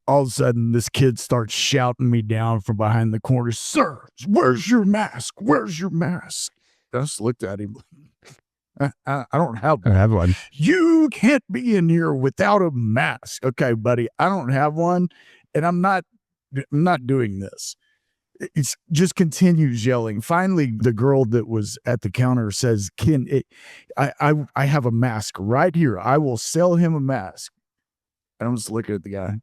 all of a sudden, this kid starts shouting me down from behind the corner, "Sir, where's your mask? Where's your mask?" I just looked at him. I don't have one. I have one. You can't be in here without a mask. Okay, buddy, I don't have one, and I'm not doing this. It just continues yelling. Finally, the girl that was at the counter says, I have a mask right here. I will sell him a mask. And I'm just looking at the guy.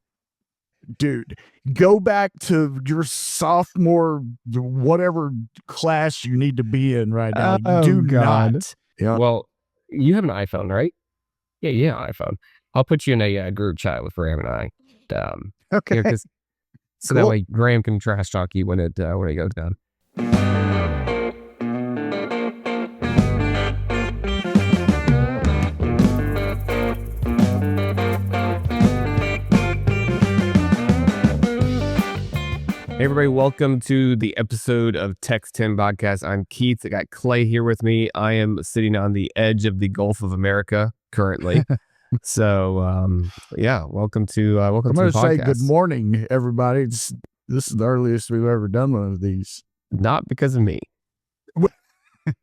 Dude, go back to your sophomore, whatever class you need to be in right now. Do not. Yeah. Well, you have an iPhone, right? Yeah, iPhone. I'll put you in a group chat with Graham and I. Okay. So that way Graham can trash talk you when it goes down. Hey everybody, welcome to the episode of TexTenn podcast. I'm Keith. I got Clay here with me. I am sitting on the edge of the Gulf of America currently. So welcome to I'm the going to say podcast. good morning, everybody. This is the earliest we've ever done one of these. Not because of me.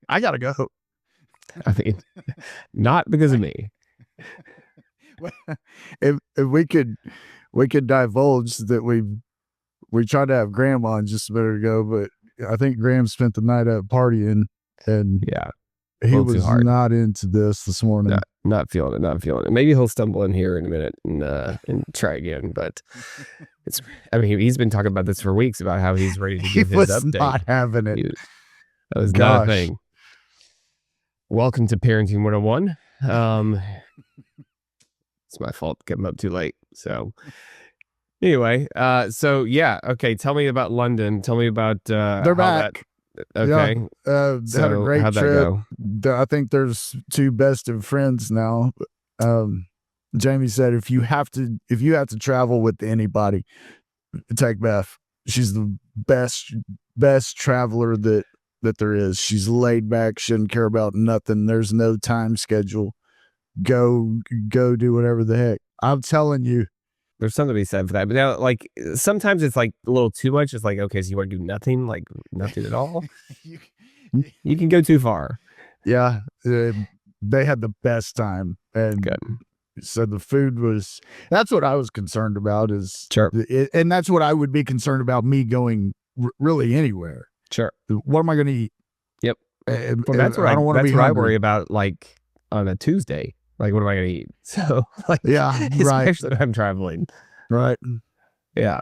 I gotta go. I mean, not because of me. If we could divulge that we tried to have Graham on just a minute ago, but I think Graham spent the night out partying, and he was not into this morning. Not feeling it. Maybe he'll stumble in here in a minute and try again. But he's been talking about this for weeks about how he's ready to give his update. Not having it. That was not a thing. Welcome to Parenting 101. It's my fault getting up too late. So anyway, okay. Tell me about London. Tell me about they're back. Okay. Had a great how'd trip. That go? I think there's two best of friends now. Jamie said if you have to travel with anybody, take Beth. She's the best traveler that there is. She's laid back, shouldn't care about nothing. There's no time schedule. Go do whatever the heck. I'm telling you. There's something to be said for that. But now, like, sometimes it's like a little too much. It's like, okay, so you want to do nothing, like nothing at all? You can go too far. Yeah. They had the best time. And good. So the food that's what I was concerned about sure. And that's what I would be concerned about me going really anywhere. Sure. What am I going to eat? Yep. Well, that's what I don't want to be hungry. I worry about, like, on a Tuesday. Like, what am I going to eat? So, like, especially when I'm traveling. Right. Yeah.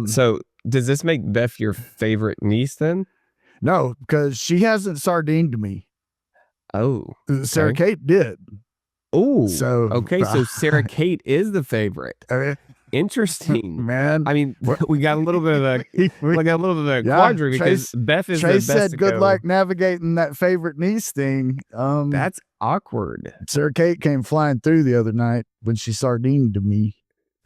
So, does this make Beth your favorite niece then? No, because she hasn't sardined me. Oh. Sarah Kate did. Oh. So Sarah Kate is the favorite. Interesting, man. I mean, we got a little bit of a quandary because Beth is Trace the best. Said, "Good luck navigating that favorite niece thing." That's awkward. Sarah Kate came flying through the other night when she sardined to me.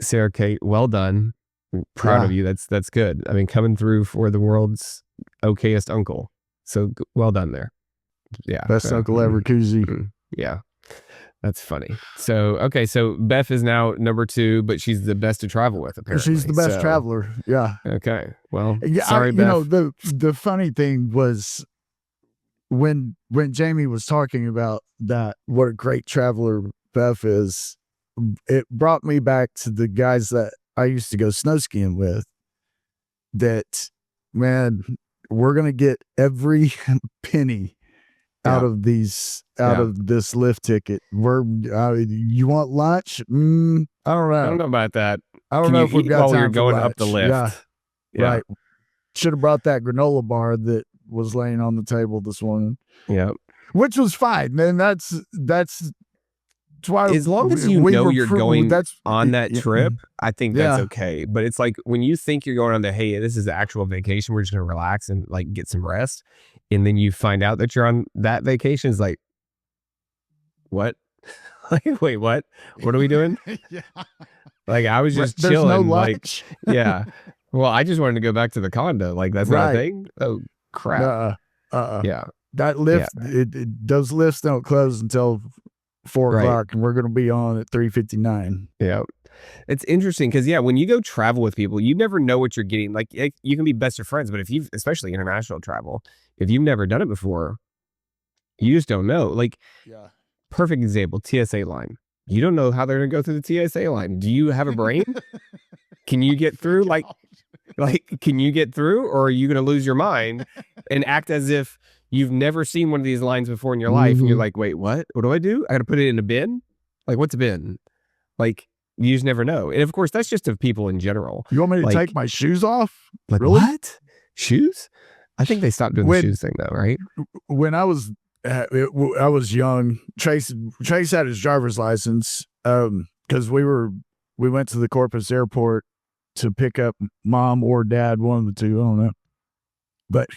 Sarah Kate, well done. I'm proud of you. That's good. I mean, coming through for the world's okayest uncle. So well done there. Yeah, best uncle ever, koozie. Yeah. That's funny. So, okay. So Beth is now number 2, but she's the best to travel with, apparently. She's the best traveler. Yeah. Okay. Well, sorry, Beth. You know, the funny thing was when Jamie was talking about that, what a great traveler Beth is, it brought me back to the guys that I used to go snow skiing with. That, man, we're going to get every penny out of this lift ticket. You want lunch? I don't know. I don't know about that. I don't know if we've got time while you're going for lunch. up the lift. Yeah. Right. Should have brought that granola bar that was laying on the table this morning. Yeah. Which was fine. And that's why, as long as you know you're going on that trip, I think that's okay. But it's like when you think you're going on this is the actual vacation, we're just going to relax and like get some rest. And then you find out that you're on that vacation. It's like, what? Like, wait, what? What are we doing? Like, I was just chilling. No lunch. Like, yeah. Well, I just wanted to go back to the condo. Like, that's not a thing. Oh, crap. Yeah. That lift, those lifts don't close until 4 o'clock, and we're going to be on at 3:59. Yeah. It's interesting because, when you go travel with people, you never know what you're getting. Like, you can be best of friends, but if you've, especially international travel, if you've never done it before, you just don't know. Like, perfect example, TSA line. You don't know how they're going to go through the TSA line. Do you have a brain? Can you get through? Like, can you get through, or are you going to lose your mind and act as if you've never seen one of these lines before in your life? And you're like, wait, what? What do I do? I got to put it in a bin? Like, what's a bin? Like, you just never know. And of course, that's just of people in general. You want me to take my shoes off? Like, really? What? Shoes? I think they stopped doing the shoes thing though, right? When I was young, Chase had his driver's license because we went to the Corpus airport to pick up mom or dad, one of the two, I don't know. But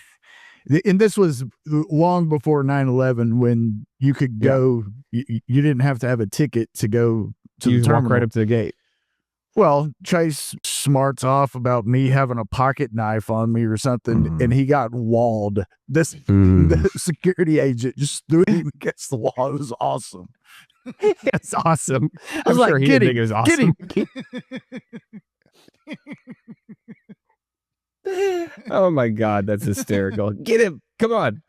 and this was long before 9/11, when you could go, you didn't have to have a ticket to go to the terminal. Walk right up to the gate. Well, Chase smarts off about me having a pocket knife on me or something, and he got walled. The security agent just threw him against the wall. It was awesome. It's awesome. I'm sure he didn't think it was awesome. Oh my God, that's hysterical. Get him. Come on.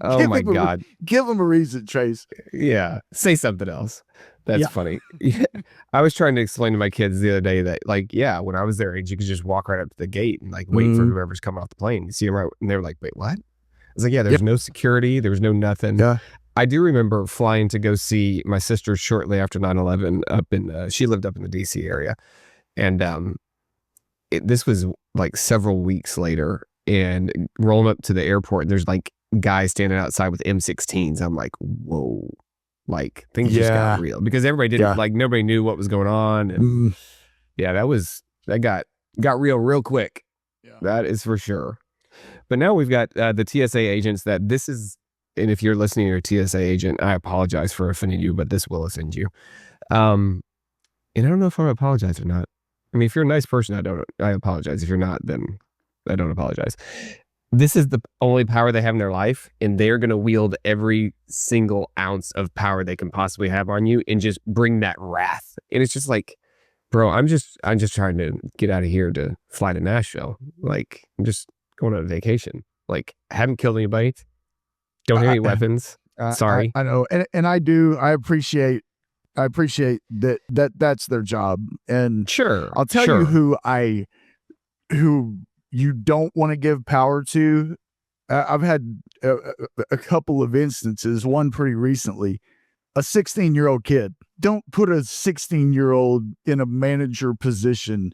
Oh my God. Give him a reason, Trace. Yeah. Say something else. That's funny. I was trying to explain to my kids the other day that, like, when I was their age, you could just walk right up to the gate and like wait for whoever's coming off the plane. You see them right, and they were like, wait, what? I was like, there's no security. There was no nothing. Yeah. I do remember flying to go see my sister shortly after 9/11 up in, she lived up in the DC area. And this was like several weeks later, and rolling up to the airport, and there's like guys standing outside with M16s. I'm like, whoa, like things just got real, because everybody didn't like, nobody knew what was going on. And that got real quick. Yeah. That is for sure. But now we've got the TSA agents and if you're listening to your TSA agent, I apologize for offending you, but this will offend you. And I don't know if I apologize or not. I mean, if you're a nice person, I apologize. If you're not, then I don't apologize. This is the only power they have in their life, and they're going to wield every single ounce of power they can possibly have on you and just bring that wrath. And it's just like, bro, I'm just trying to get out of here to fly to Nashville. Like, I'm just going on a vacation. Like, I haven't killed anybody. Don't have any weapons. Sorry. I know. And I appreciate that's their job. And sure, I'll tell you who you don't want to give power to. I've had a couple of instances, one pretty recently, a 16-year-old kid. Don't put a 16-year-old in a manager position.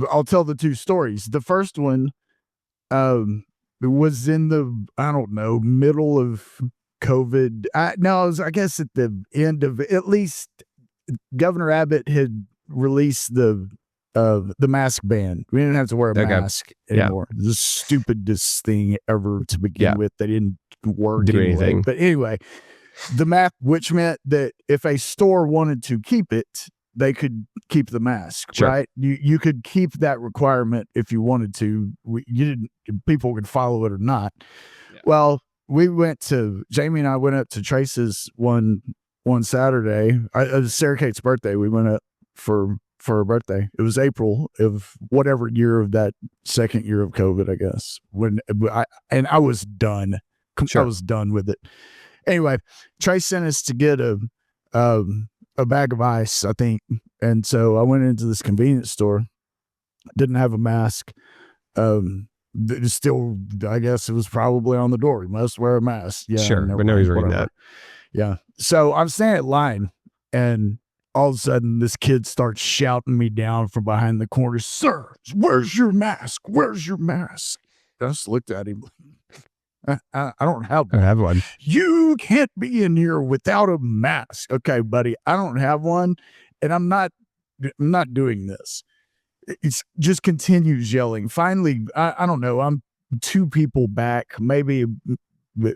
I'll tell the two stories. The first one was in the, I don't know, middle of COVID. I guess at the end of, at least Governor Abbott had released the mask ban. We didn't have to wear a mask anymore. The stupidest thing ever to begin with. They didn't do anything. But anyway, which meant that if a store wanted to keep it, they could keep the mask, right? You could keep that requirement if you wanted to. People could follow it or not. Yeah. Well, Jamie and I went up to Trace's one Saturday. It was Sarah Kate's birthday. We went up for her birthday. It was April of whatever year of that second year of COVID, I guess. I was done. I was done with it. Anyway, Trace sent us to get a bag of ice, I think. And so I went into this convenience store, didn't have a mask. Still, I guess it was probably on the door. You must wear a mask. Yeah, sure. But nobody's reading that. Yeah. So I'm standing at line, and all of a sudden this kid starts shouting me down from behind the corner, "Sir, where's your mask? Where's your mask?" I just looked at him. I don't have one. I have one. You can't be in here without a mask. Okay, buddy, I don't have one, and I'm not doing this. It's just continues yelling. Finally, I don't know. I'm two people back. Maybe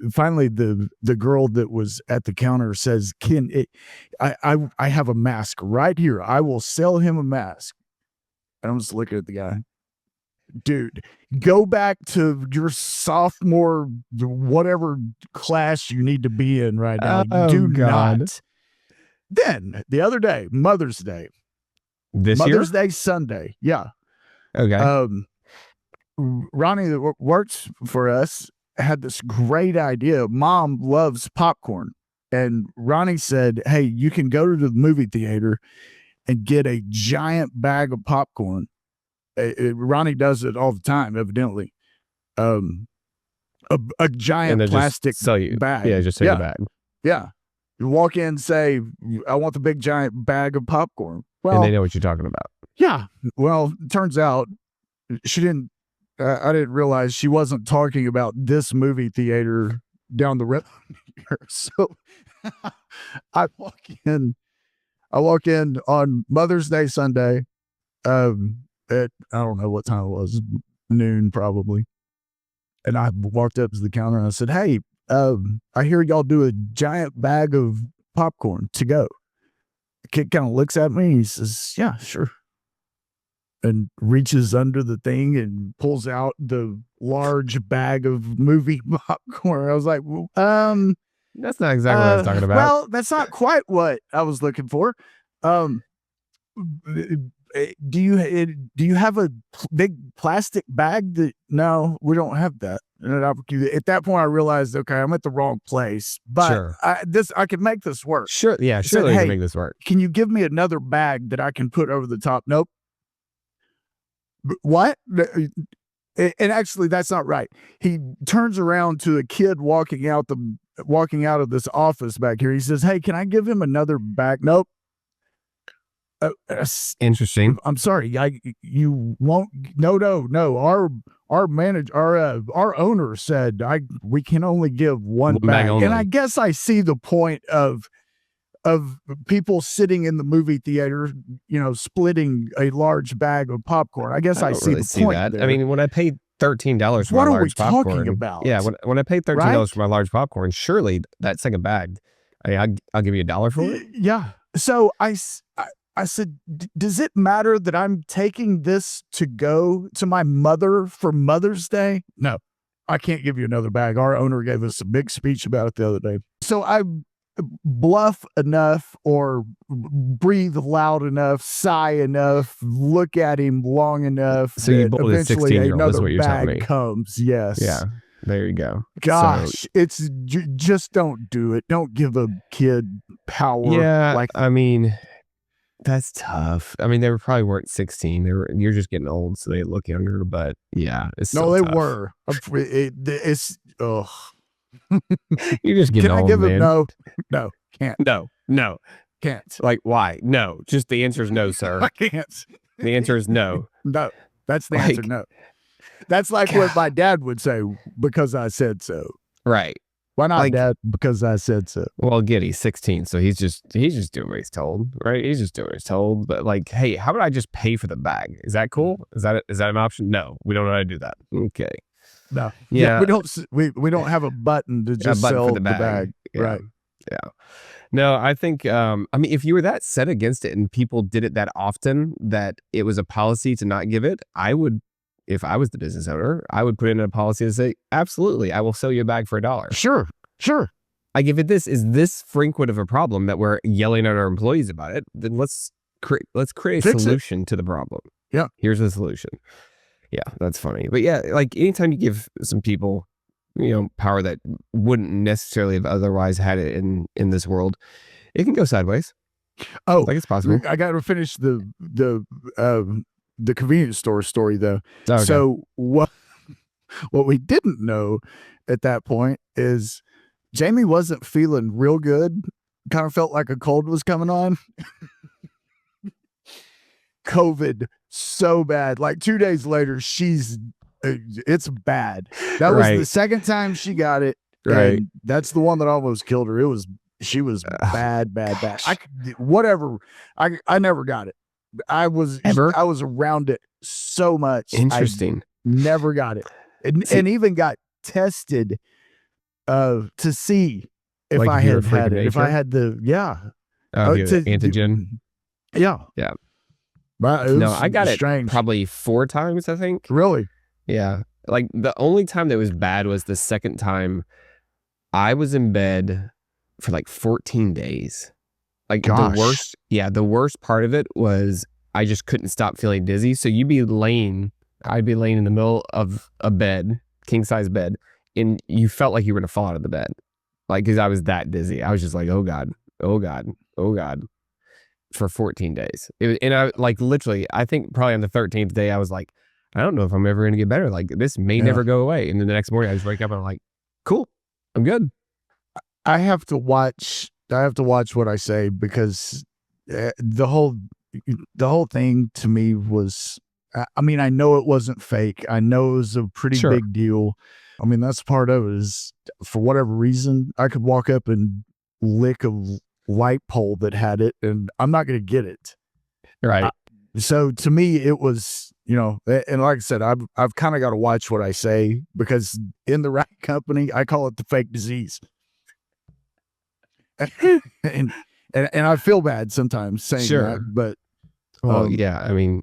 finally the girl that was at the counter says, I have a mask right here. I will sell him a mask. And I'm just looking at the guy. Dude, go back to your sophomore, whatever class you need to be in right now. Oh, Do God. not. Then the other day, Mother's Day, This Mother's year? Day Sunday. Yeah. Okay. Ronnie that works for us had this great idea. Mom loves popcorn. And Ronnie said, hey, you can go to the movie theater and get a giant bag of popcorn. Ronnie does it all the time, evidently. A giant plastic bag. Yeah, just take a bag. Yeah. You walk in and say, I want the big giant bag of popcorn. Well, and they know what you're talking about. Yeah. Well, it turns out she didn't, I didn't realize she wasn't talking about this movie theater down the road. So I walk in on Mother's Day Sunday at, I don't know what time it was, noon probably. And I walked up to the counter and I said, hey, I hear y'all do a giant bag of popcorn to go. The kid kind of looks at me. He says, yeah, sure. And reaches under the thing and pulls out the large bag of movie popcorn. I was like, that's not exactly what I was talking about. Well, that's not quite what I was looking for. Do you have a big plastic bag? No, we don't have that. And at that point, I realized, okay, I'm at the wrong place. But sure. I can make this work. Sure, yeah, surely you can make this work. Can you give me another bag that I can put over the top? Nope. What? And actually, that's not right. He turns around to a kid walking out of this office back here. He says, "Hey, can I give him another bag?" Nope. Interesting. I'm sorry. You won't. No. Our manager, our owner said we can only give one bag. And I guess I see the point of people sitting in the movie theater, splitting a large bag of popcorn. I guess I see the point that. there. I mean, when I paid $13 for my large popcorn, what are we talking about? Yeah, when I paid $13 for my large popcorn, surely that second bag, I'll give you $1 for it. Yeah. So I said, does it matter that I'm taking this to go to my mother for Mother's Day? No, I can't give you another bag. Our owner gave us a big speech about it the other day. So I bluff enough or breathe loud enough, sigh enough, look at him long enough. So you bowled a 16-year-old is what you're telling me. Comes. Yes. Yeah. There you go. Gosh, it's just don't do it. Don't give a kid power. Yeah. I mean, that's tough. I mean, they probably weren't 16. You're just getting old, so they look younger. But yeah, it's no, they tough. were. It's You're just getting old. Can I give him no, can't. No, can't. Like why? No, just the answer is no, sir. I can't. The answer is no. No, that's the answer. No, that's like what my dad would say, because I said so. Right. Why not, Dad? Because I said so. Well, he's 16, so he's just doing what he's told, right? He's just doing what he's told. But like, hey, how about I just pay for the bag? Is that cool? Is that an option? No, we don't know how to do that. Okay. No. Yeah. We don't have a button to just sell the bag. Yeah. Right. Yeah. No, I think I mean, if you were that set against it and people did it that often that it was a policy to not give it, I would. If I was the business owner, I would put in a policy to say, absolutely, I will sell you a bag for $1. Sure. Like if is this frequent of a problem that we're yelling at our employees about it, then let's create a solution to the problem. Yeah. Here's the solution. Yeah, that's funny. But yeah, like anytime you give some people, power that wouldn't necessarily have otherwise had it in this world, it can go sideways. Oh, like it's possible. I got to finish the convenience store story though. Okay. So what we didn't know at that point is Jamie wasn't feeling real good. Kind of felt like a cold was coming on. COVID so bad. Like 2 days later, it's bad. That was the second time she got it. Right. And that's the one that almost killed her. She was bad. I never got it. I was around it so much. Interesting. I never got it, and even got tested to see if I had it. If I had the antigen. Yeah. But I got strange. It probably 4 times. I think. Really? Yeah. Like the only time that was bad was the second time. I was in bed for like 14 days. Like the worst part of it was I just couldn't stop feeling dizzy. So I'd be laying in the middle of a bed, king size bed, and you felt like you were going to fall out of the bed. Like, because I was that dizzy. I was just like, oh God, oh God, oh God, for 14 days. And I like literally, I think probably on the 13th day, I was like, I don't know if I'm ever going to get better. Like, this may never go away. And then the next morning I just wake up and I'm like, cool, I'm good. I have to watch what I say, because the whole thing to me was, I mean, I know it wasn't fake. I know it was a pretty big deal. I mean, that's part of it, is for whatever reason, I could walk up and lick a light pole that had it, and I'm not going to get it. Right. So to me, it was, and like I said, I've kind of got to watch what I say, because in the right company, I call it the fake disease. and I feel bad sometimes saying that, but yeah, I mean,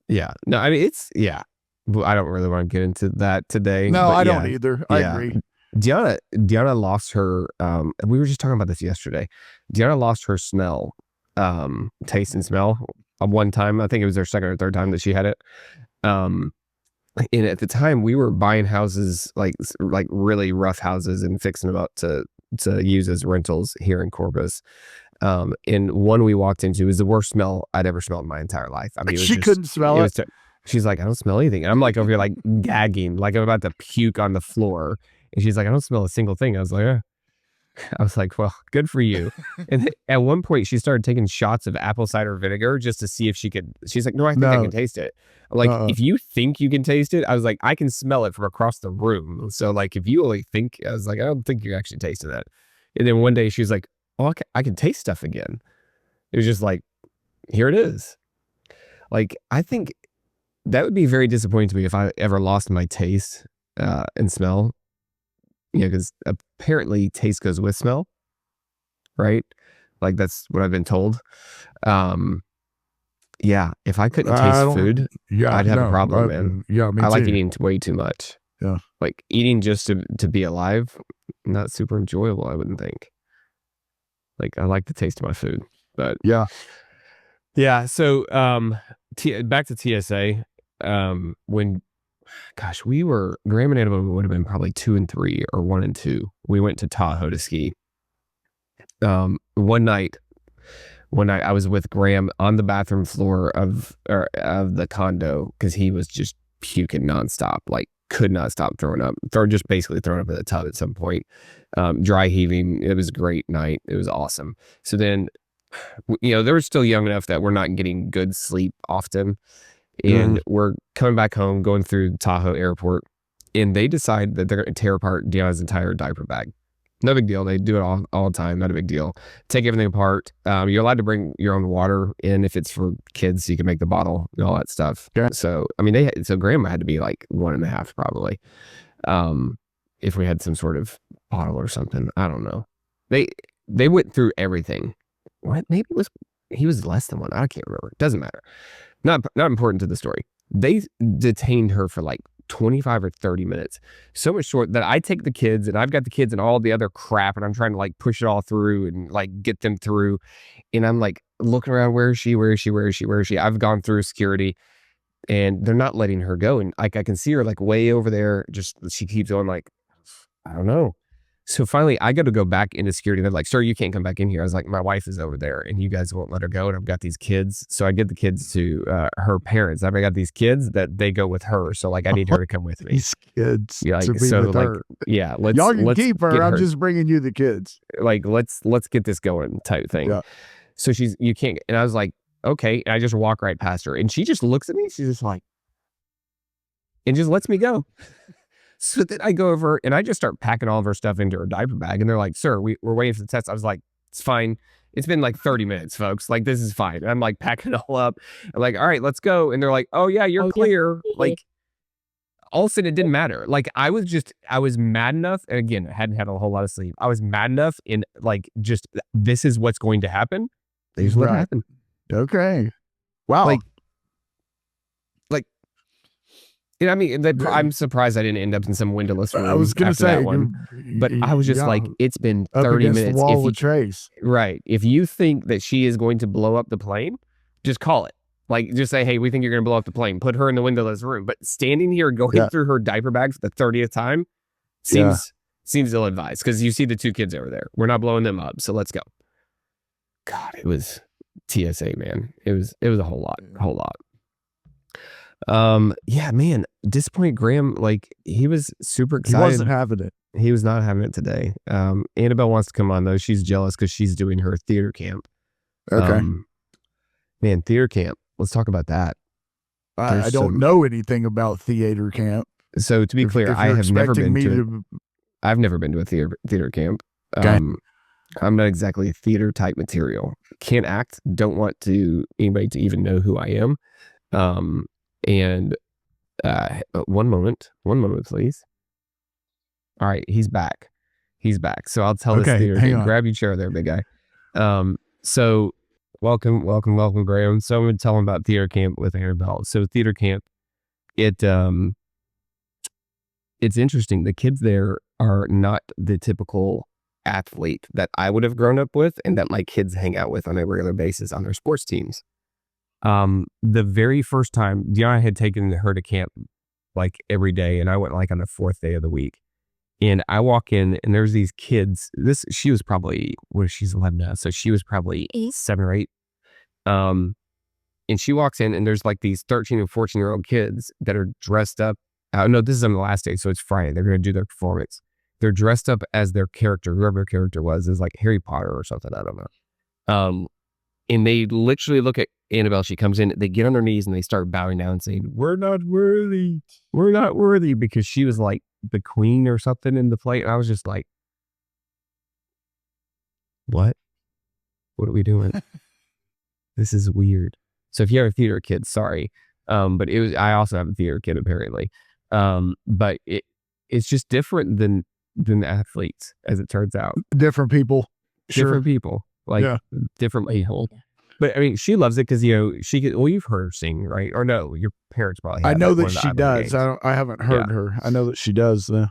yeah, no, I mean, I don't really want to get into that today. No, I don't either. I agree. Deanna lost her, we were just talking about this yesterday. Deanna lost her smell, taste and smell one time. I think it was her second or third time that she had it. And at the time we were buying houses, like really rough houses, and fixing them up to use as rentals here in Corpus. And one we walked into was the worst smell I'd ever smelled in my entire life. I mean, she couldn't smell it. She's like, I don't smell anything. And I'm like over here like gagging, like I'm about to puke on the floor. And she's like, I don't smell a single thing. I was like, well, good for you. And at one point she started taking shots of apple cider vinegar just to see if she's like, no, I think I can taste it. I'm like, if you think you can taste it, I was like, I can smell it from across the room. So like, if you only think, I was like, I don't think you're actually tasting that. And then one day she was like, oh, I can taste stuff again. It was just like, here it is. Like, I think that would be very disappointing to me if I ever lost my taste and smell. Because apparently taste goes with smell, right? Like, that's what I've been told. Yeah, if I couldn't taste food, I'd have a problem, man. Yeah, me I like too. eating way too much. Yeah, like eating just to be alive, not super enjoyable, I wouldn't think. Like, I like the taste of my food, but yeah. So back to TSA. When, gosh, Graham and Annabelle would have been probably 2 and 3 or 1 and 2. We went to Tahoe to ski. One night I was with Graham on the bathroom floor of the condo, because he was just puking nonstop, like could not stop throwing up, just basically throwing up in the tub at some point, dry heaving. It was a great night. It was awesome. So then, they were still young enough that we're not getting good sleep often. And we're coming back home, going through Tahoe airport, and they decide that they're going to tear apart Deanna's entire diaper bag. No big deal. They do it all the time. Not a big deal. Take everything apart. You're allowed to bring your own water in if it's for kids, so you can make the bottle and all that stuff. Okay. So, I mean, so Grandma had to be like 1.5 probably. If we had some sort of bottle or something, I don't know. They went through everything. What? Maybe he was less than 1. I can't remember. Doesn't matter. Not important to the story. They detained her for like 25 or 30 minutes. So much short that I take the kids, and I've got the kids and all the other crap, and I'm trying to like push it all through and like get them through. And I'm like looking around, where is she? I've gone through security, and they're not letting her go. And like, I can see her like way over there. Just, she keeps going like, I don't know. So finally, I got to go back into security. They're like, sir, you can't come back in here. I was like, my wife is over there, and you guys won't let her go. And I've got these kids. So I get the kids to her parents. I've got these kids that they go with her. So like, I need her to come with me. These kids like, to be so with like, her. Yeah. Y'all can keep her. I'm just bringing you the kids. Like, let's get this going type thing. Yeah. So you can't. And I was like, okay. And I just walk right past her, and she just looks at me. She's just like, and just lets me go. So then I go over and I just start packing all of her stuff into her diaper bag. And they're like, sir, we're waiting for the test. I was like, it's fine. It's been like 30 minutes, folks. Like, this is fine. And I'm like packing it all up. I'm like, all right, let's go. And they're like, oh yeah, you're clear. Like, all of a sudden it didn't matter. Like, I was mad enough. And again, I hadn't had a whole lot of sleep. I was mad enough in like, just, this is what's going to happen. They just let it happen. Okay. Wow. Like, I mean, I'm surprised I didn't end up in some windowless room. I was going to say that one, but I was just like, it's been 30 minutes. The wall with Trace. Right. If you think that she is going to blow up the plane, just call it. Like, just say, hey, we think you're going to blow up the plane. Put her in the windowless room. But standing here going through her diaper bag for the 30th time seems ill-advised, because you see the 2 kids over there. We're not blowing them up, so let's go. God, it was TSA, man. It was a whole lot. Yeah, man. Disappointed Graham, like, he was super excited. He wasn't having it. He was not having it today. Annabelle wants to come on, though. She's jealous because she's doing her theater camp. Okay. Man, theater camp. Let's talk about that. I don't know anything about theater camp. So to be clear, I have never been to I've never been to a theater camp. Okay. I'm not exactly theater type material. Can't act. Don't want anybody to even know who I am. One moment, please. All right, he's back. So I'll tell this theater camp. Grab your chair there, big guy. So welcome, Graham. So I'm going to tell him about theater camp with Annabelle. So theater camp, it's interesting. The kids there are not the typical athlete that I would have grown up with and that my kids hang out with on a regular basis on their sports teams. The very first time, Deanna had taken her to camp like every day, and I went like on the 4th day of the week. And I walk in, and there's these kids. She was probably, she's 11 now, so she was probably 7 or 8. And she walks in, and there's like these 13 and 14-year-old kids that are dressed up. No, this is on the last day, so it's Friday. They're going to do their performance. They're dressed up as their character, whoever their character was, is like Harry Potter or something. I don't know. And they literally look at Annabelle. She comes in, they get on their knees, and they start bowing down and saying, "We're not worthy. We're not worthy," because she was like the queen or something in the play. And I was just like, what are we doing? This is weird. So if you have a theater kid, sorry. But I also have a theater kid apparently. But it's just different than athletes, as it turns out. Different people. Different people. Like different people. But I mean, she loves it because, you've heard her sing, right? Or no, your parents probably have. I know that she does. I haven't heard her. I know that she does though.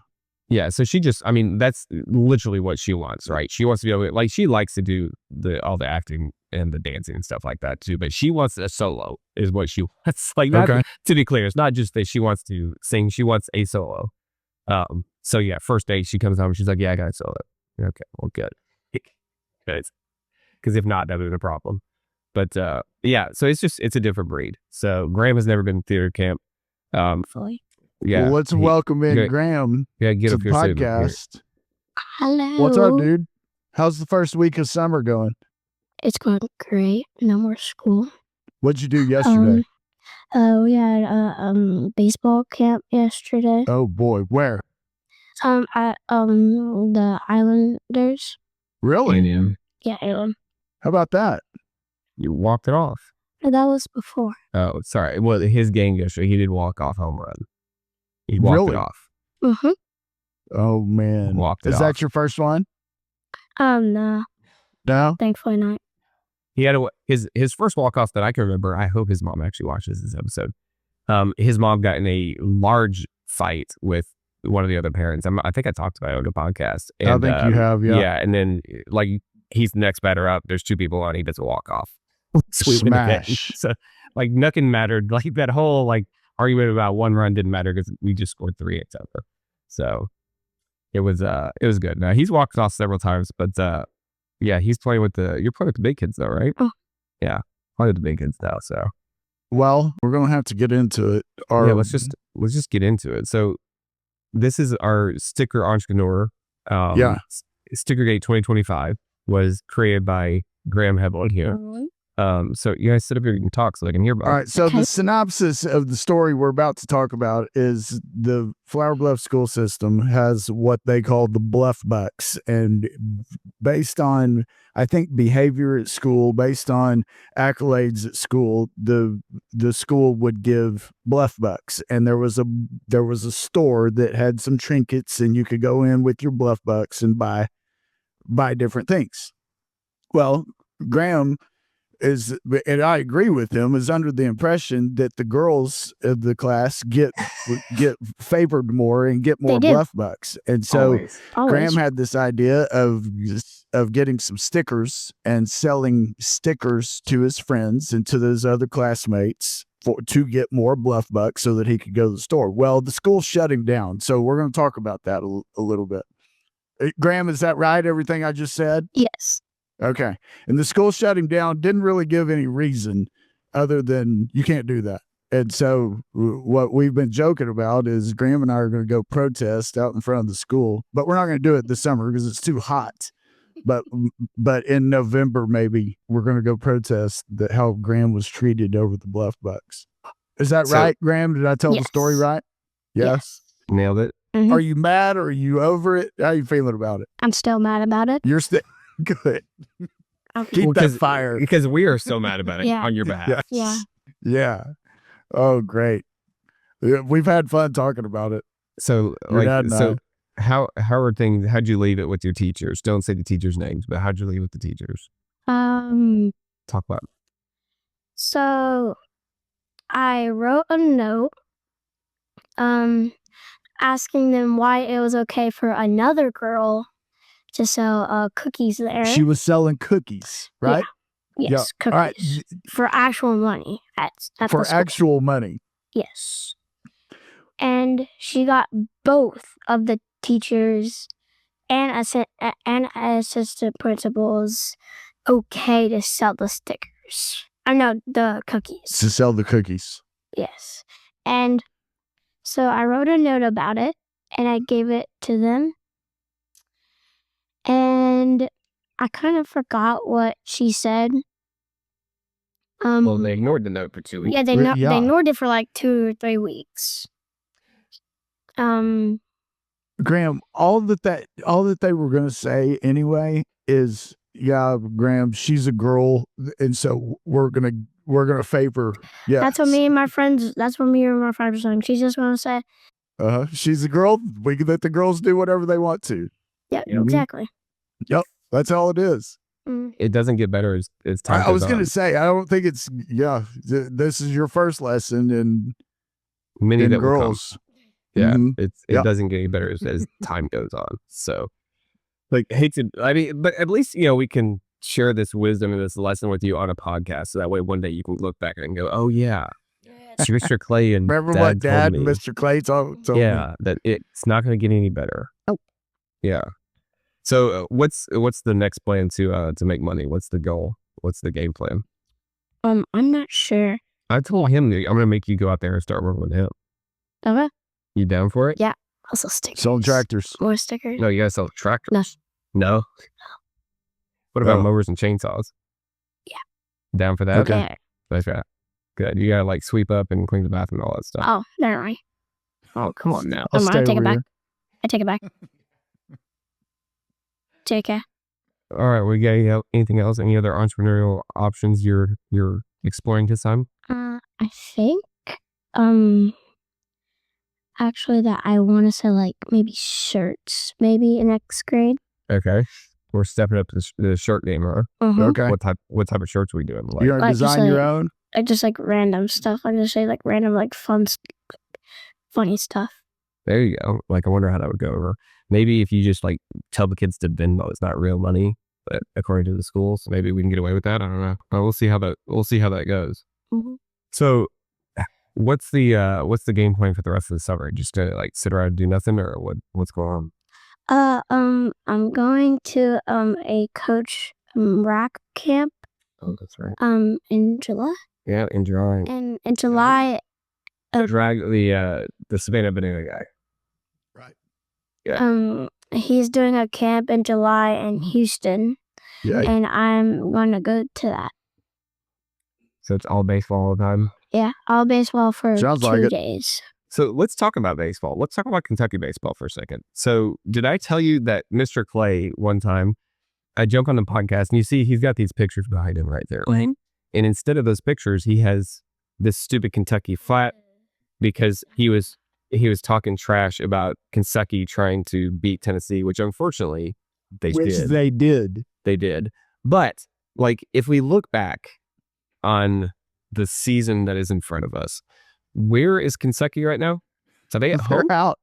Yeah. So that's literally what she wants, right? She wants to be able to, like, she likes to do all the acting and the dancing and stuff like that too, but she wants a solo is what she wants. Like, to be clear, it's not just that she wants to sing, she wants a solo. So yeah, first day she comes home, she's like, yeah, I got a solo. Okay, well, good. Because if not, that would be a problem. But yeah, so it's a different breed. So Graham has never been to theater camp. Fully. Yeah. Well, let's welcome in Graham to the podcast. Hello. What's up, dude? How's the first week of summer going? It's going great. No more school. What'd you do yesterday? We had a baseball camp yesterday. Oh boy, where? At the Islanders. Really? Yeah, Island. How about that? You walked it off. No, that was before. Oh, sorry. Well, his game yesterday, he did walk off home run. He walked it off. Mm-hmm. Oh man, Is that your first one? No. No, thankfully not. He had his first walk off that I can remember. I hope his mom actually watches this episode. His mom got in a large fight with one of the other parents. I think I talked about it on the podcast. And, I think you have, yeah. Yeah, and then like he's the next batter up. There's 2 people on. He does a walk off. Smash. So like nothing mattered. Like that whole like argument about 1 run didn't matter because we just scored 3 except. So it was good. Now he's walked off several times, but yeah, you're playing with the big kids though, right? Oh. Yeah, playing with the big kids now. So well, we're gonna have to get into it. Yeah, let's just get into it. So this is our sticker entrepreneur. Stickergate 2025 was created by Graham Hebel here. Mm-hmm. So you guys sit up here and talk so I can hear about it. All right. So the synopsis of the story we're about to talk about is the Flower Bluff school system has what they call the Bluff Bucks. And based on, I think, behavior at school, based on accolades at school, the school would give Bluff Bucks. And there was a store that had some trinkets, and you could go in with your Bluff Bucks and buy different things. Well, Graham is, and I agree with him, is under the impression that the girls of the class get favored more and get more Bluff Bucks. And so Graham had this idea of getting some stickers and selling stickers to his friends and to those other classmates to get more Bluff Bucks so that he could go to the store. Well, the school shut him down. So we're going to talk about that a little bit. Graham, is that right? Everything I just said? Yes. Okay. And the school shut him down, didn't really give any reason other than you can't do that. And so what we've been joking about is Graham and I are going to go protest out in front of the school, but we're not going to do it this summer because it's too hot. But in November, maybe we're going to go protest how Graham was treated over the Bluff Bucks. Is that right, Graham? Did I tell the story right? Yes. Nailed it. Mm-hmm. Are you mad or are you over it? How are you feeling about it? I'm still mad about it. You're still good. Keep that fire. Because we are so mad about it on your behalf. Yes. Yeah. Oh, great. We've had fun talking about it. So, how are things? How'd you leave it with your teachers? Don't say the teachers' names, but how'd you leave with the teachers? Talk about it. So, I wrote a note, asking them why it was okay for another girl to sell cookies there. She was selling cookies, right? Yeah. Yes, cookies. All right. For actual money. For actual money. Yes. And she got both of the teachers and assistant principals okay to sell the stickers. The cookies. To sell the cookies. Yes. And so I wrote a note about it and I gave it to them. And I kind of forgot what she said. Well, they ignored the note for 2 weeks. Yeah, they ignored it for like 2 or 3 weeks. Graham, all that they were going to say anyway is, yeah, Graham, she's a girl, and so we're gonna favor. Yeah, that's what me and my friends were saying. She's just gonna say, she's a girl. We can let the girls do whatever they want to. Yeah, exactly. Yep, that's all it is. It doesn't get better as time goes on. I was going to say, I don't think it's, this is your first lesson in many in that girls. Yeah, it doesn't get any better as time goes on. So, but at least, we can share this wisdom and this lesson with you on a podcast. So that way one day you can look back and go, oh, yeah. Mr. Clay and remember what Dad and Mr. Clay told me? That it's not going to get any better. Oh. Yeah. So what's the next plan to make money? What's the goal? What's the game plan? I'm not sure. I told him I'm gonna make you go out there and start working with him. Okay. You down for it? Yeah. I'll sell stickers. Selling tractors. More stickers. No, you gotta sell tractors. No. What about mowers and chainsaws? Yeah. Down for that? Okay. That's right. Good. You gotta sweep up and clean the bathroom and all that stuff. Oh, never mind. Oh, come on now. I take it back. I take it back. JK. All right. We got anything else? Any other entrepreneurial options you're exploring this time? I think actually that I want to sell like maybe shirts maybe in next grade. Okay. We're stepping up the shirt game, huh? Mm-hmm. Okay. What type of shirts are we doing? Like, you're gonna design your own? I just like random stuff. I just say like random like funny stuff. There you go. Like, I wonder how that would go over. Maybe if you just like tell the kids to Venmo, it's not real money, but according to the schools, maybe we can get away with that. I don't know. We'll see how that goes. Mm-hmm. So, what's the game plan for the rest of the summer? Just to like sit around and do nothing, or what's going on? I'm going to a coach rack camp. Oh, that's right. In July. Yeah, in July. And in July. Drag the Savannah Banana guy. Right. Yeah. He's doing a camp in July in Houston. Yeah. And I'm going to go to that. So it's all baseball all the time? Yeah, all baseball for 2 days. So let's talk about baseball. Let's talk about Kentucky baseball for a second. So did I tell you that Mr. Clay one time, I jumped on the podcast and you see he's got these pictures behind him right there. Mm-hmm. And instead of those pictures, he has this stupid Kentucky flat because he was talking trash about Kentucky trying to beat Tennessee, which unfortunately they did. They did. They did. But like, if we look back on the season that is in front of us. Where is Kentucky right now? So they at home? They're out.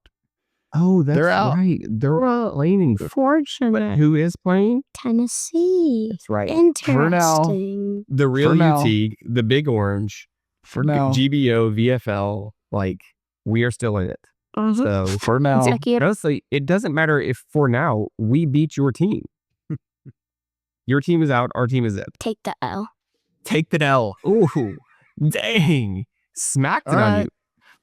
Oh, that's right. They're playing. Fortunate. But who is playing? Tennessee. That's right. Interesting. For now. The real UT, the Big Orange. For now. GBO, VFL, like, we are still in it. So for now. Honestly, it doesn't matter if for now we beat your team. Your team is out, our team is in. Take the L. Take the L. Ooh, dang. Smacked it on you.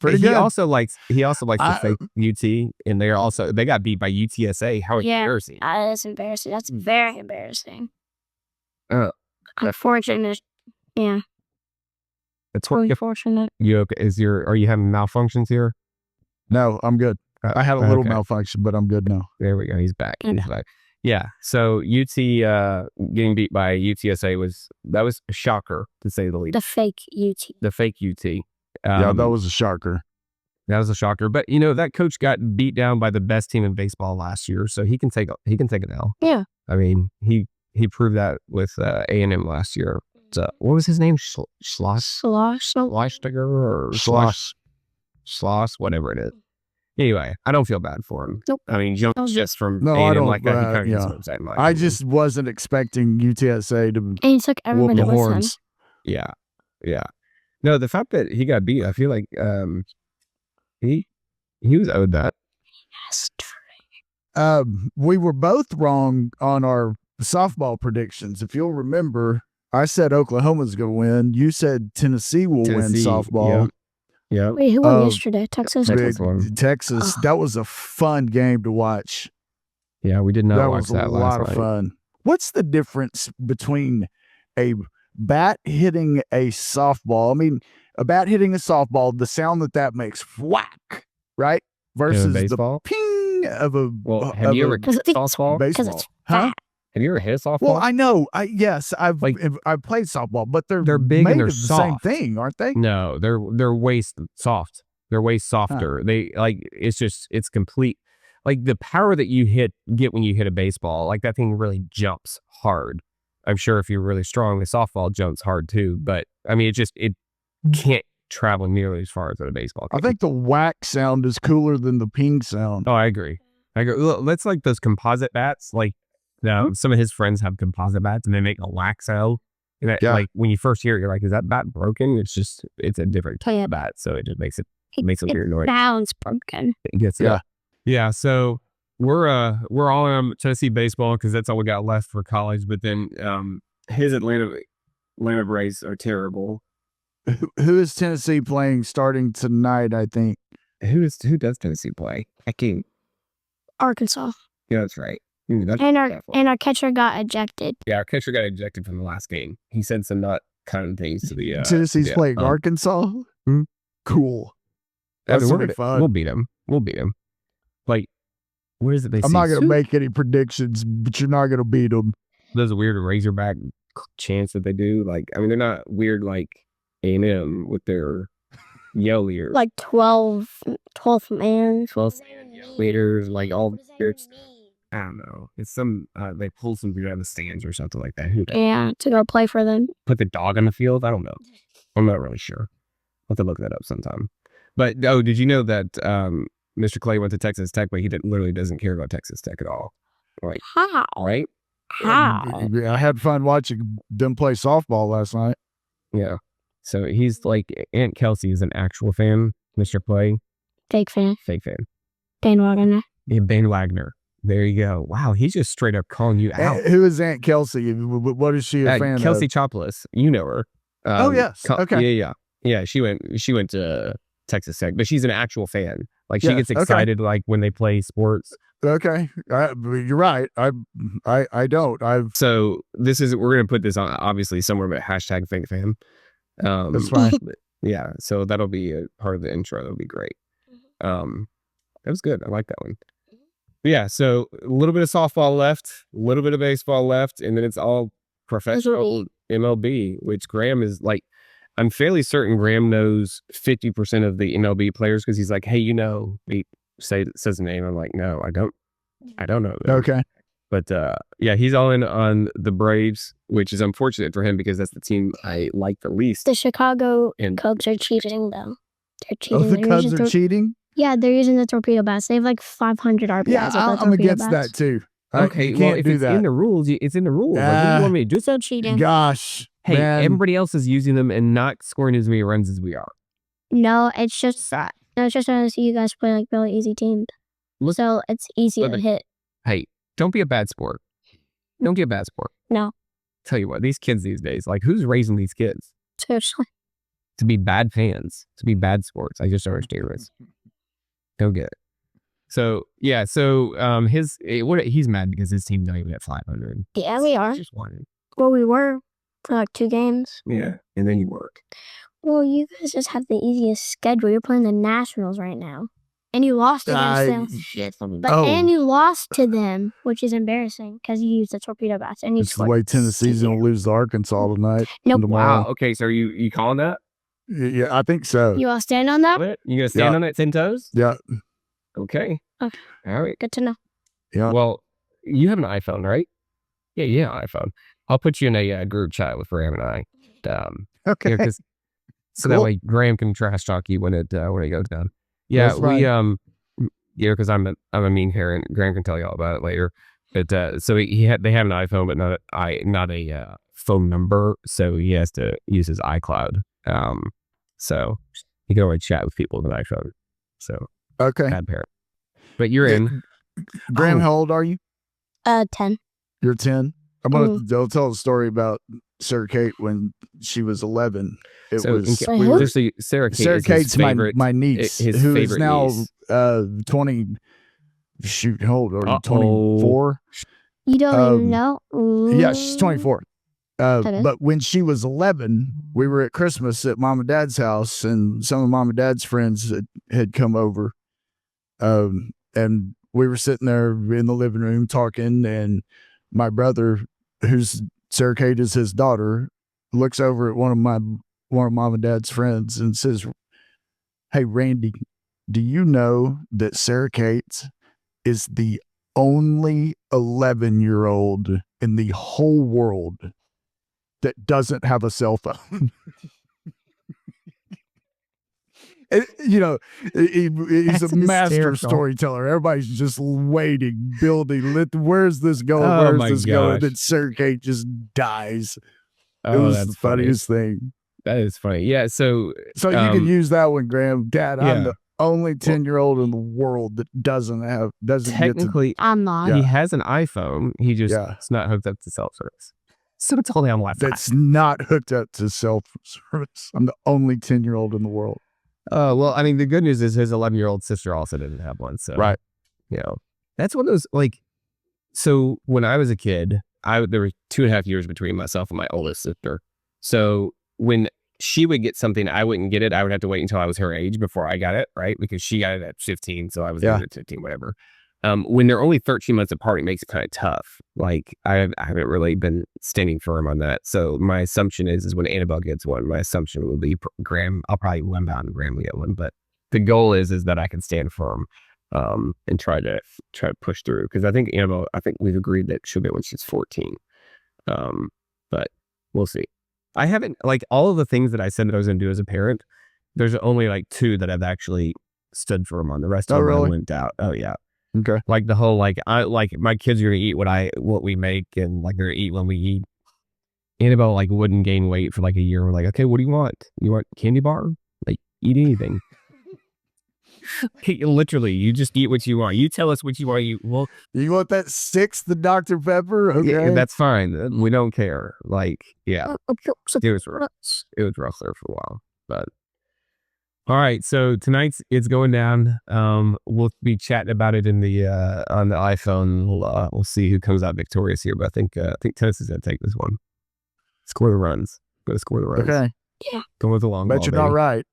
Pretty good. He also likes the fake UT, and they got beat by UTSA. How embarrassing. That's embarrassing. That's very embarrassing. Unfortunate. Yeah. It's unfortunate. You okay? Are you having malfunctions here? No, I'm good. I had a little malfunction, but I'm good now. There we go. He's back. He's back. Yeah. So UT getting beat by UTSA was a shocker, to say the least. The fake UT. The fake UT. Yeah, that was a shocker. That was a shocker. But that coach got beat down by the best team in baseball last year, so he can take an L. Yeah. I mean, he proved that with A&M last year. So, what was his name? Schlossiger or Schloss, whatever it is. Anyway, I don't feel bad for him. Nope. I mean, just from A&M I don't like that. I just wasn't expecting UTSA to and he took everybody whoop the with horns. him. Yeah. No, the fact that he got beat, I feel like he was owed that. We were both wrong on our softball predictions. If you'll remember, I said Oklahoma's going to win. You said Tennessee will win softball. Yeah. Wait, who won yesterday? Texas? Texas. That was a fun game to watch. Yeah, we did not watch that last night. That was a lot of fun. What's the difference between a bat hitting a softball? I mean, a bat hitting a softball, the sound that makes whack, right? Versus the ping of a have you ever hit a softball? Because it's fat. Have you ever hit a softball? Well, I know. I've played softball, but they're big made and they're of the same thing, aren't they? No, they're way soft. They're way softer. They it's complete. Like the power that you get when you hit a baseball, like that thing really jumps hard. I'm sure if you're really strong, the softball jumps hard too. But I mean, it can't travel nearly as far as a baseball can. I think the whack sound is cooler than the ping sound. Oh, I agree. Look, that's like those composite bats. Like some of his friends have composite bats, and they make a whack sound. And that, like when you first hear it, you're like, "Is that bat broken?" It's a different type of bat, so it just makes a weird noise. Sounds broken. It gets yeah. So we're all on Tennessee baseball because that's all we got left for college. But then his Atlanta Braves are terrible. Who is Tennessee playing starting tonight? I think. Who does Tennessee play? Arkansas. Yeah, that's right. And our catcher got ejected. Yeah, our catcher got ejected from the last game. He said some not kind things to the Tennessee's playing Arkansas. Cool. That's gonna be fun. We'll beat him. Like, where is it? I'm not gonna make any predictions, but you're not gonna beat them. There's a weird Razorback chants that they do. Like, I mean, they're not weird like A&M with their yell ears. Like 12 man. 12 leaders, like all spirits. I don't know. It's some they pull some dude out of the stands or something like that. Yeah, to go play for them. Put the dog on the field? I don't know. I'm not really sure. I'll have to look that up sometime. But did you know that Mr. Clay went to Texas Tech, but he literally doesn't care about Texas Tech at all? Like, how? Right? How? I had fun watching them play softball last night. Yeah. So he's like, Aunt Kelsey is an actual fan, Mr. Clay. Fake fan. Dane Wagner. Yeah, Dane Wagner. There you go. Wow, he's just straight up calling you out. Who is Aunt Kelsey? What is she a fan Kelsey of? Chopless. You know her. Oh, yes. Okay. Yeah, she went to Texas Tech, but she's an actual fan. Like, she gets excited like when they play sports. Okay. You're right. I don't. So we're going to put this on, obviously, somewhere, but hashtag fake fan. That's fine. Yeah, so that'll be a part of the intro. That'll be great. That was good. I like that one. Yeah, so a little bit of softball left, a little bit of baseball left, and then it's all professional MLB, which Graham is like, I'm fairly certain Graham knows 50% of the MLB players because he's like, hey, he says the name. I'm like, no, I don't know them. Okay. But yeah, he's all in on the Braves, which is unfortunate for him because that's the team I like the least. The Chicago Cubs are cheating, though. They're cheating. Oh, the Cubs are cheating? Yeah, they're using the torpedo bats. They have like 500 RBIs. Yeah, I'm against that too. Okay, you can't do that. In the rules, it's in the rules. Like, what do you want me to do? So cheating. Gosh. Hey, man. everybody else is using them and not scoring as many runs as we are. No, it's just that. No, it's just trying to see you guys play like really easy teams. So it's easy to hit. Hey, don't be a bad sport. Don't be a bad sport. No. Tell you what, these kids these days, like who's raising these kids? Seriously. To be bad fans, to be bad sports. I just don't understand this. Don't get it. So yeah, he's mad because his team don't even at 500. Yeah, we are. Just wanted. Well, we were for like 2 games. Yeah, and then you work. Well, you guys just have the easiest schedule. You're playing the Nationals right now. And you lost against them. And you lost to them, which is embarrassing because you used the torpedo bats. And you it's the way Tennessee's going to lose to Arkansas tonight. Nope. Wow. Okay, so are you calling that? Yeah, I think so. You want to stand on that? You going to stand on it 10 toes? Yeah. Okay. All right. Good to know. Yeah. Well, you have an iPhone, right? Yeah, iPhone. I'll put you in a group chat with Graham and I. Okay. Yeah, so that way Graham can trash talk you when it goes down. Yeah, that's right. Because I'm a mean parent. Graham can tell you all about it later. But so they have an iPhone, but not a phone number. So he has to use his iCloud. So he can always chat with people with an iPhone. So okay, bad parent. But you're in. Graham, how old are you? 10. You're 10. I'll tell a story about Sarah Kate when she was 11. Sarah Kate's my niece, who is now 20. Shoot, how old are you? 24. You don't even know? Yeah, she's 24. But when she was 11, we were at Christmas at Mom and Dad's house, and some of Mom and Dad's friends had come over. And we were sitting there in the living room talking, and my brother, who's Sarah Kate is his daughter, looks over at one of Mom and Dad's friends and says, "Hey, Randy, do you know that Sarah Kate is the only 11-year-old in the whole world that doesn't have a cell phone?" He's a master storyteller. Everybody's just waiting, building. Where's this going? Where's this going? And then Sarah Kate just dies. It was the funniest thing. That is funny. Yeah. So you can use that one, Graham. Dad, I'm the only 10-year-old in the world that doesn't technically. I'm not. Yeah. He has an iPhone. He just it's not hooked up to cell service. So it's only on Wi-Fi. That's not hooked up to cell service. I'm the only 10-year-old in the world. Well, I mean, the good news is his 11-year-old sister also didn't have one. So right. That's one of those, like, so when I was a kid, there were 2.5 years between myself and my oldest sister. So when she would get something, I wouldn't get it. I would have to wait until I was her age before I got it, right? Because she got it at 15, so I was at 15, whatever. When they're only 13 months apart, it makes it kind of tough. Like, I haven't really been standing firm on that. So my assumption is when Annabelle gets one, my assumption will be Graham. I'll probably one bound and Graham will get one. But the goal is that I can stand firm and try to push through. Because I think Annabelle, we've agreed that she'll get when she's 14. But we'll see. I haven't, like, all of the things that I said that I was going to do as a parent, there's only like 2 that I've actually stood firm on. The rest of them I went out. Oh, yeah. Okay. Like the whole, like, my kids are going to eat what we make, and like they're going to eat when we eat. Annabelle, like, wouldn't gain weight for like a year. We're like, okay, what do you want? You want candy bar? Like, eat anything. Literally, you just eat what you want. You tell us what you want. You want that 6th Dr. Pepper? Okay. Yeah, that's fine. We don't care. Like, yeah. It was rough there for a while. But all right, so tonight's it's going down. We'll be chatting about it in the on the iPhone. We'll see who comes out victorious here. But I think Tennessee's gonna take this one. Score the runs. Go score the runs. Okay. Yeah. Go with the long ball. Bet you're not right.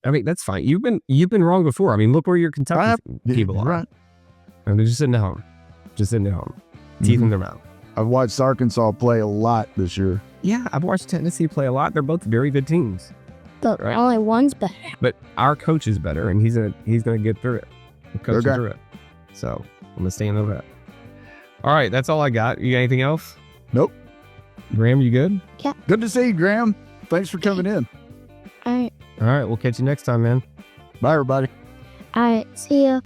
I mean, that's fine. You've been wrong before. I mean, look where your Kentucky people are. Right. And they're just sitting at home. Teeth in their mouth. I've watched Arkansas play a lot this year. Yeah, I've watched Tennessee play a lot. They're both very good teams. But only one's better. But our coach is better, and he's gonna get through it. Through it. So I'm gonna stand over that. All right, that's all I got. You got anything else? Nope. Graham, you good? Yeah. Good to see you, Graham. Thanks for coming in. All right. All right, we'll catch you next time, man. Bye, everybody. All right. See ya.